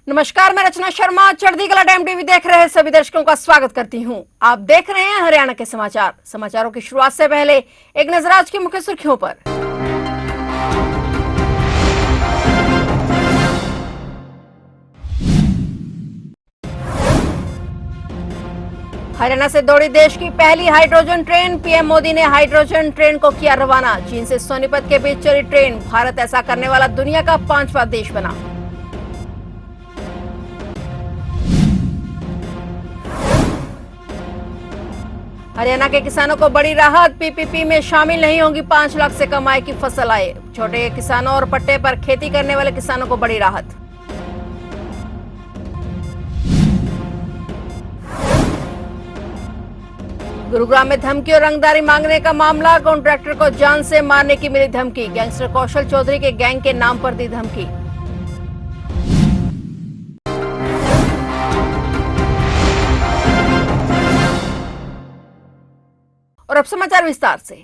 नमस्कार, मैं रचना शर्मा चढ़ती कला टाइम टीवी देख रहे सभी दर्शकों का स्वागत करती हूं। आप देख रहे हैं हरियाणा के समाचार। समाचारों की शुरुआत से पहले एक नजर आज की मुख्य सुर्खियों पर। हरियाणा से दौड़ी देश की पहली हाइड्रोजन ट्रेन। पीएम मोदी ने हाइड्रोजन ट्रेन को किया रवाना। चीन से सोनीपत के बीच चली ट्रेन। भारत ऐसा करने वाला दुनिया का 5वां देश बना। हरियाणा के किसानों को बड़ी राहत। पीपीपी में शामिल नहीं होगी 5 लाख से कम आय की फसल आय। छोटे किसानों और पट्टे पर खेती करने वाले किसानों को बड़ी राहत। गुरुग्राम में धमकी और रंगदारी मांगने का मामला। कॉन्ट्रैक्टर को जान से मारने की मिली धमकी। गैंगस्टर कौशल चौधरी के गैंग के नाम पर दी धमकी। और अब समाचार विस्तार से।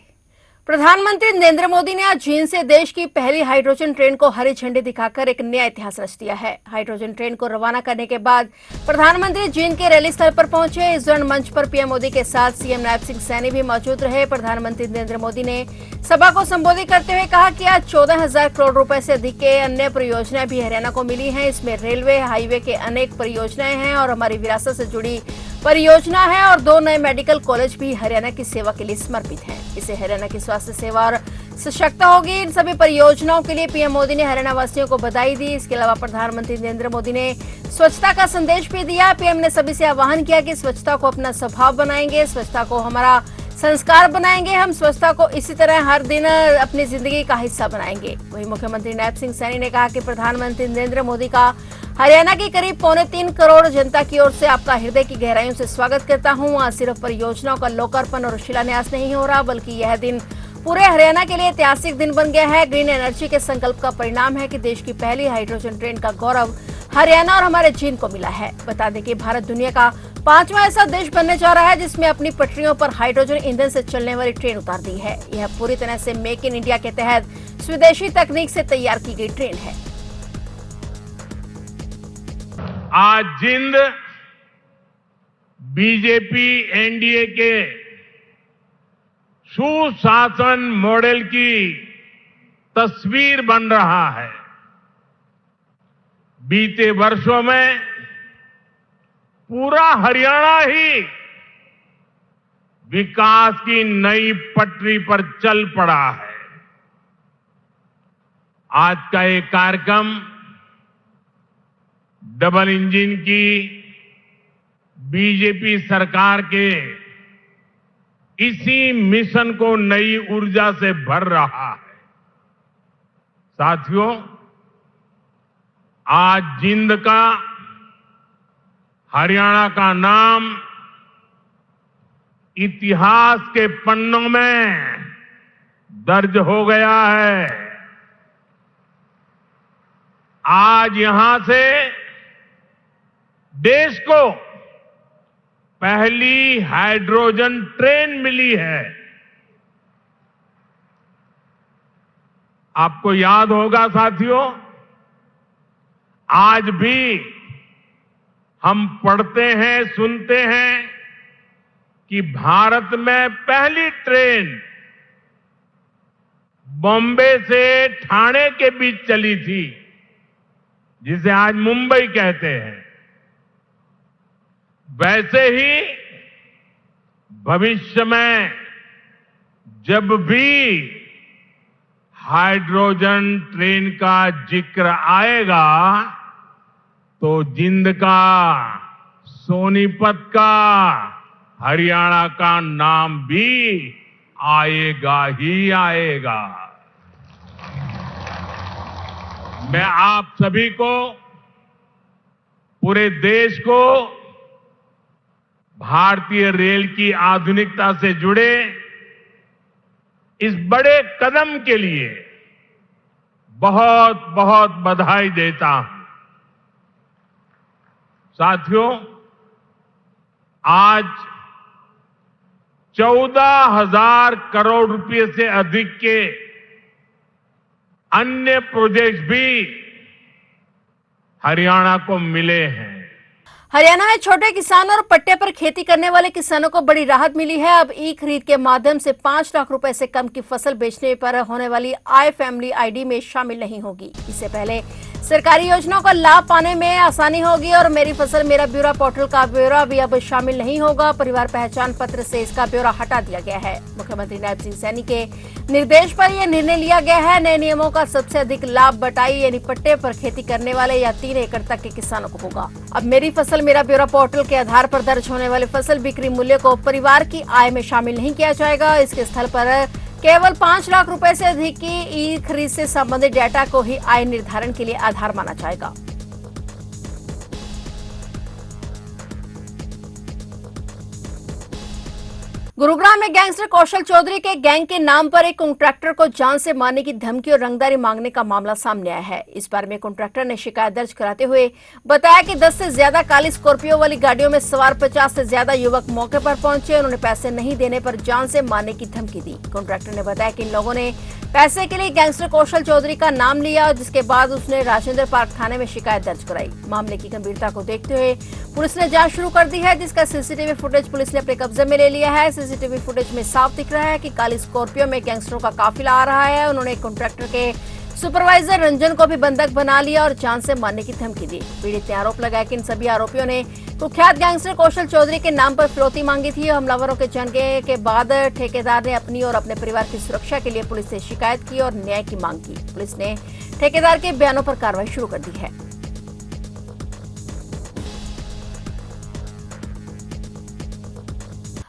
प्रधानमंत्री नरेंद्र मोदी ने आज चीन से देश की पहली हाइड्रोजन ट्रेन को हरी झंडी दिखाकर एक नया इतिहास रच दिया है। हाइड्रोजन ट्रेन को रवाना करने के बाद प्रधानमंत्री चीन के रैली स्थल पर पहुंचे। इस दौरान मंच पर पीएम मोदी के साथ सीएम नायब सिंह सैनी भी मौजूद रहे। प्रधानमंत्री नरेंद्र मोदी ने सभा को संबोधित करते हुए कहा कि आज 14,000 करोड़ रुपए से अधिक के अन्य परियोजनाएं भी हरियाणा को मिली हैं। इसमें रेलवे, हाईवे के अनेक परियोजनाएं हैं और हमारी विरासत से जुड़ी परियोजना है और 2 नए मेडिकल कॉलेज भी हरियाणा की सेवा के लिए समर्पित हैं। इससे हरियाणा की स्वास्थ्य सेवा और सशक्ता होगी। इन सभी परियोजनाओं के लिए पीएम मोदी ने हरियाणा वासियों को बधाई दी। इसके अलावा प्रधानमंत्री नरेंद्र मोदी ने स्वच्छता का संदेश भी दिया। पीएम ने सभी से आह्वान किया कि स्वच्छता को अपना स्वभाव बनाएंगे, स्वच्छता को हमारा संस्कार बनाएंगे। हम स्वच्छता को इसी तरह हर दिन अपनी जिंदगी का हिस्सा बनाएंगे। वहीं मुख्यमंत्री नायब सिंह सैनी ने कहा कि प्रधानमंत्री नरेंद्र मोदी का हरियाणा की करीब 3.25 करोड़ जनता की ओर से आपका हृदय की गहराइयों से स्वागत करता हूं। आज सिर्फ परियोजनाओं का लोकार्पण और शिलान्यास नहीं हो रहा, बल्कि यह दिन पूरे हरियाणा के लिए ऐतिहासिक दिन बन गया है। ग्रीन एनर्जी के संकल्प का परिणाम है कि देश की पहली हाइड्रोजन ट्रेन का गौरव हरियाणा और हमारे चीन को मिला है। बता दें कि भारत दुनिया का 5वां ऐसा देश बनने जा रहा है जिसमें अपनी पटरियों पर हाइड्रोजन ईंधन से चलने वाली ट्रेन उतार दी है। यह पूरी तरह से मेक इन इंडिया के तहत स्वदेशी तकनीक से तैयार की गई ट्रेन है। आज जिंद बीजेपी एनडीए के सुशासन मॉडल की तस्वीर बन रहा है। बीते वर्षों में पूरा हरियाणा ही विकास की नई पटरी पर चल पड़ा है। आज का ये कार्यक्रम डबल इंजन की बीजेपी सरकार के इसी मिशन को नई ऊर्जा से भर रहा है। साथियों, आज जिंद का, हरियाणा का नाम इतिहास के पन्नों में दर्ज हो गया है। आज यहां से देश को पहली हाइड्रोजन ट्रेन मिली है। आपको याद होगा साथियों, आज भी हम पढ़ते हैं, सुनते हैं कि भारत में पहली ट्रेन बॉम्बे से ठाणे के बीच चली थी, जिसे आज मुंबई कहते हैं। वैसे ही भविष्य में जब भी हाइड्रोजन ट्रेन का जिक्र आएगा तो जिंद का, सोनीपत का, हरियाणा का नाम भी आएगा ही आएगा। मैं आप सभी को, पूरे देश को भारतीय रेल की आधुनिकता से जुड़े इस बड़े कदम के लिए बहुत बहुत बधाई देता हूं। साथियों, आज 14,000 करोड़ रुपए से अधिक के अन्य प्रोजेक्ट्स भी हरियाणा को मिले हैं। हरियाणा में छोटे किसानों और पट्टे पर खेती करने वाले किसानों को बड़ी राहत मिली है। अब ई खरीद के माध्यम से 5 लाख रुपए से कम की फसल बेचने पर होने वाली आय फैमिली आईडी में शामिल नहीं होगी। इससे पहले सरकारी योजनाओं का लाभ पाने में आसानी होगी और मेरी फसल मेरा ब्यौरा पोर्टल का ब्यौरा भी अब शामिल नहीं होगा। परिवार पहचान पत्र से इसका ब्यौरा हटा दिया गया है। मुख्यमंत्री नायब सिंह सैनी के निर्देश पर यह निर्णय लिया गया है। नए नियमों का सबसे अधिक लाभ बटाई यानी पट्टे पर खेती करने वाले या 3 एकड़ तक के किसानों को होगा। अब मेरी फसल मेरा ब्यौरा पोर्टल के आधार पर दर्ज होने वाले फसल बिक्री मूल्य को परिवार की आय में शामिल नहीं किया जाएगा। इसके स्थल पर केवल 5 लाख रुपए से अधिक की ई खरीद से संबंधित डेटा को ही आय निर्धारण के लिए आधार माना जाएगा। गुरुग्राम में गैंगस्टर कौशल चौधरी के गैंग के नाम पर एक कॉन्ट्रैक्टर को जान से मारने की धमकी और रंगदारी मांगने का मामला सामने आया है। इस बारे में कॉन्ट्रैक्टर ने शिकायत दर्ज कराते हुए बताया कि 10 से ज्यादा काली स्कॉर्पियो वाली गाड़ियों में सवार 50 से ज्यादा युवक मौके पर पहुंचे। उन्होंने पैसे नहीं देने पर जान से मारने की धमकी दी। कॉन्ट्रैक्टर ने बताया कि इन लोगों ने पैसे के लिए गैंगस्टर कौशल चौधरी का नाम लिया, जिसके बाद उसने राजेंद्र पार्क थाने में शिकायत दर्ज कराई। मामले की गंभीरता को देखते हुए पुलिस ने जांच शुरू कर दी है, जिसका सीसीटीवी फुटेज पुलिस ने अपने कब्जे में ले लिया है। सीसीटीवी फुटेज में साफ दिख रहा है कि काली स्कॉर्पियो में गैंगस्टरों का काफिला आ रहा है। उन्होंने कॉन्ट्रैक्टर के सुपरवाइजर रंजन को भी बंधक बना लिया और जान से मारने की धमकी दी। पीड़ित ने आरोप लगाया कि इन सभी आरोपियों ने कुख्यात गैंगस्टर कौशल चौधरी के नाम पर फिरौती मांगी थी। हमलावरों के जानने के बाद ठेकेदार ने अपनी और अपने परिवार की सुरक्षा के लिए पुलिस से शिकायत की और न्याय की मांग की। पुलिस ने ठेकेदार के बयानों पर कार्रवाई शुरू कर दी है।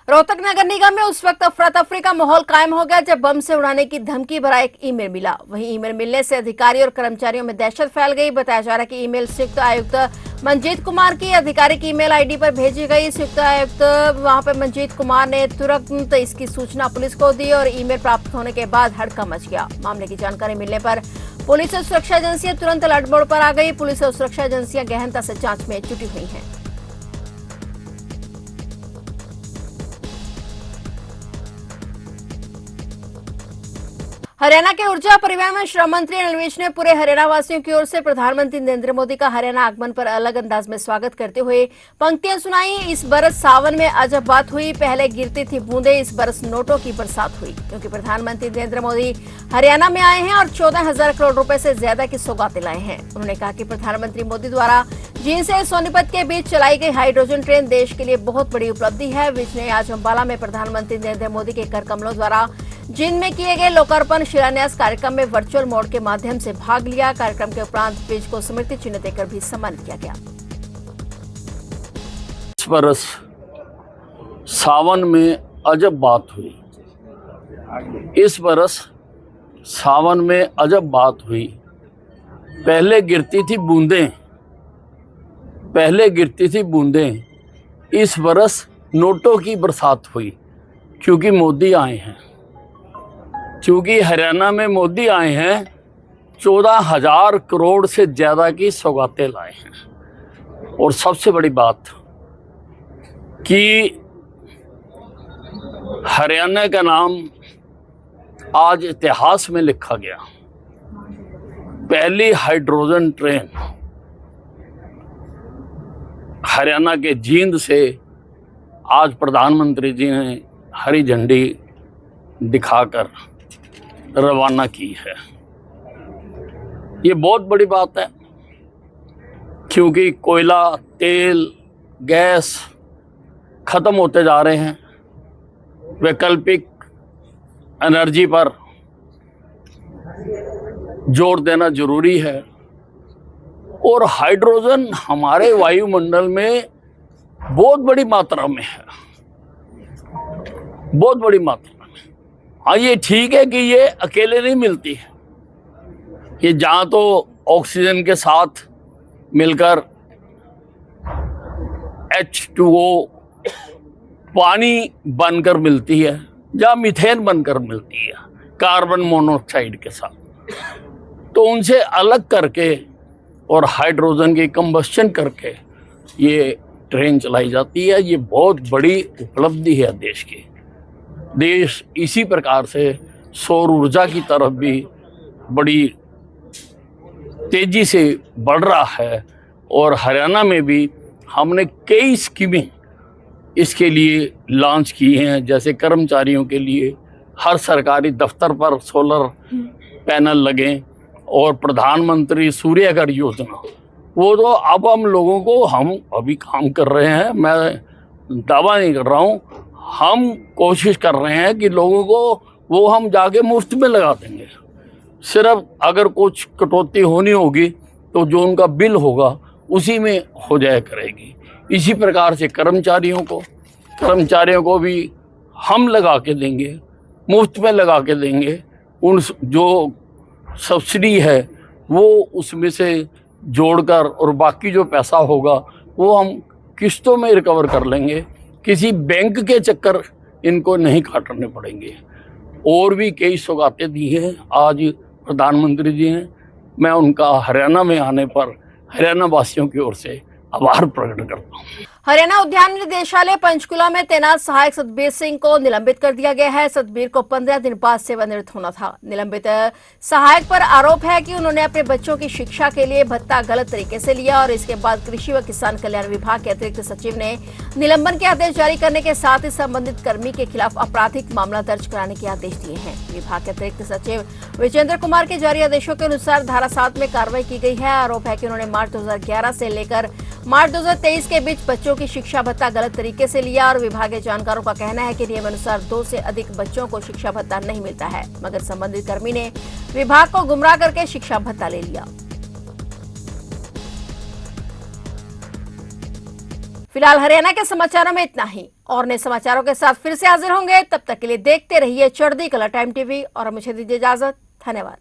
रोहतक नगर निगम में उस वक्त अफरा तफरी का माहौल कायम हो गया जब बम से उड़ाने की धमकी भरा एक ईमेल मिला। वहीं ईमेल मिलने से अधिकारी और कर्मचारियों में दहशत फैल गई। बताया जा रहा है कि ईमेल संयुक्त आयुक्त मंजीत कुमार की आधिकारिक ईमेल आईडी पर भेजी गई। संयुक्त आयुक्त वहां पर मंजीत कुमार ने तुरंत इसकी सूचना पुलिस को दी और ईमेल प्राप्त होने के बाद हड़कंप मच गया। मामले की जानकारी मिलने पर पुलिस और सुरक्षा एजेंसियां तुरंत अलर्ट मोड पर आ गई। पुलिस और सुरक्षा एजेंसियां गहनता से जांच में जुटी हुई हैं। हरियाणा के ऊर्जा परिवहन व श्रम मंत्री अनिल विज ने पूरे हरियाणा वासियों की ओर से प्रधानमंत्री नरेंद्र मोदी का हरियाणा आगमन पर अलग अंदाज में स्वागत करते हुए पंक्तियां सुनाई। इस बरस सावन में अजब बात हुई, पहले गिरती थी बूंदे, इस बरस नोटों की बरसात हुई। क्योंकि प्रधानमंत्री नरेंद्र मोदी हरियाणा में आए हैं और 14,000 करोड़ रुपए से ज्यादा की सौगातें लाए हैं। उन्होंने कहा कि प्रधानमंत्री मोदी द्वारा जींद से सोनीपत के बीच चलाई गई हाइड्रोजन ट्रेन देश के लिए बहुत बड़ी उपलब्धि है। विज ने आज अम्बाला में प्रधानमंत्री नरेंद्र मोदी के कर कमलों द्वारा जींद में किए गए लोकार्पण शिलान्यास कार्यक्रम में वर्चुअल मोड के माध्यम से भाग लिया। कार्यक्रम के उपरांत विज को स्मृति चिन्ह देकर भी सम्मानित किया गया। इस बरस सावन में अजब बात हुई। इस बरस सावन में अजब बात हुई, पहले गिरती थी बूंदें, पहले गिरती थी बूंदें, इस बरस नोटों की बरसात हुई। क्योंकि मोदी आए हैं, क्योंकि हरियाणा में मोदी आए हैं, 14,000 करोड़ से ज़्यादा की सौगातें लाए हैं। और सबसे बड़ी बात कि हरियाणा का नाम आज इतिहास में लिखा गया। पहली हाइड्रोजन ट्रेन हरियाणा के जींद से आज प्रधानमंत्री जी ने हरी झंडी दिखाकर रवाना की है। ये बहुत बड़ी बात है, क्योंकि कोयला, तेल, गैस खत्म होते जा रहे हैं। वैकल्पिक एनर्जी पर जोर देना जरूरी है। और हाइड्रोजन हमारे वायुमंडल में बहुत बड़ी मात्रा में है, बहुत बड़ी मात्रा में। हाँ, ये ठीक है कि ये अकेले नहीं मिलती है, ये जहाँ तो ऑक्सीजन के साथ मिलकर H2O पानी बनकर मिलती है, या मीथेन बनकर मिलती है कार्बन मोनोऑक्साइड के साथ। तो उनसे अलग करके और हाइड्रोजन की कंबस्शन करके ये ट्रेन चलाई जाती है। ये बहुत बड़ी उपलब्धि है देश की। देश इसी प्रकार से सौर ऊर्जा की तरफ भी बड़ी तेजी से बढ़ रहा है। और हरियाणा में भी हमने कई स्कीमें इसके लिए लॉन्च की हैं। जैसे कर्मचारियों के लिए हर सरकारी दफ्तर पर सोलर पैनल लगे और प्रधानमंत्री सूर्य घर योजना, वो तो अब हम लोगों को हम अभी काम कर रहे हैं। मैं दावा नहीं कर रहा हूँ, हम कोशिश कर रहे हैं कि लोगों को वो हम जाके मुफ्त में लगा देंगे। सिर्फ अगर कुछ कटौती होनी होगी तो जो उनका बिल होगा उसी में हो जाया करेगी। इसी प्रकार से कर्मचारियों को भी हम लगा के देंगे, मुफ्त में लगा के देंगे। उन जो सब्सिडी है वो उसमें से जोड़कर और बाकी जो पैसा होगा वो हम किस्तों में रिकवर कर लेंगे। किसी बैंक के चक्कर इनको नहीं काटने पड़ेंगे। और भी कई सौगातें दी हैं आज प्रधानमंत्री जी ने। मैं उनका हरियाणा में आने पर हरियाणा वासियों की ओर से आभार प्रकट करता हूँ। हरियाणा उद्यान निदेशालय पंचकुला में तैनात सहायक सतबीर सिंह को निलंबित कर दिया गया है। सतबीर को 15 दिन बाद सेवानिवृत्त होना था। निलंबित सहायक पर आरोप है कि उन्होंने अपने बच्चों की शिक्षा के लिए भत्ता गलत तरीके से लिया और इसके बाद कृषि व किसान कल्याण विभाग के अतिरिक्त सचिव ने निलंबन के आदेश जारी करने के साथ ही संबंधित कर्मी के खिलाफ आपराधिक मामला दर्ज कराने के आदेश दिए हैं। विभाग के अतिरिक्त सचिव विजेंद्र कुमार के जारी आदेशों के अनुसार धारा 7 में कार्रवाई की गई है। आरोप है कि उन्होंने मार्च 2011 से लेकर मार्च 2023 के बीच बच्चों की शिक्षा भत्ता गलत तरीके से लिया और विभागीय जानकारों का कहना है कि नियमानुसार 2 से अधिक बच्चों को शिक्षा भत्ता नहीं मिलता है, मगर संबंधित कर्मी ने विभाग को गुमराह करके शिक्षा भत्ता ले लिया। फिलहाल हरियाणा के समाचारों में इतना ही। और नए समाचारों के साथ फिर से हाजिर होंगे। तब तक के लिए देखते रहिए चढ़ती कला टाइम टीवी और मुझे दीजिए इजाजत। धन्यवाद।